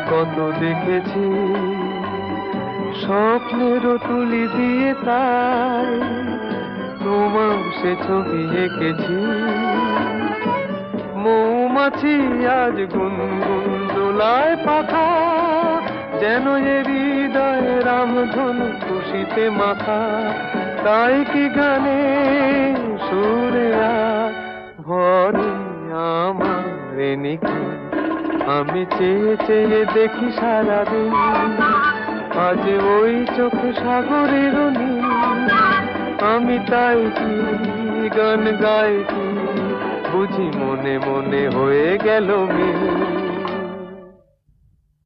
কত দেখেছি, স্বপ্নেরও তুলি দিয়ে তাই তোমার সে ছবি এঁকেছি। মৌমাছি আজ গুনগুন দোলায় পাখা, যেন এ হৃদয়ে রামধনু খুশিতে মাখা। তাই কি গানে সুরে আর ভরে আমার নিখি, আমি চেয়ে চেয়ে দেখি সারাদিন, আজ ওই চোখে সাগরের নীল। আমি তাই কি গান গাই কি, বুঝি মনে মনে হয়ে গেল মিল।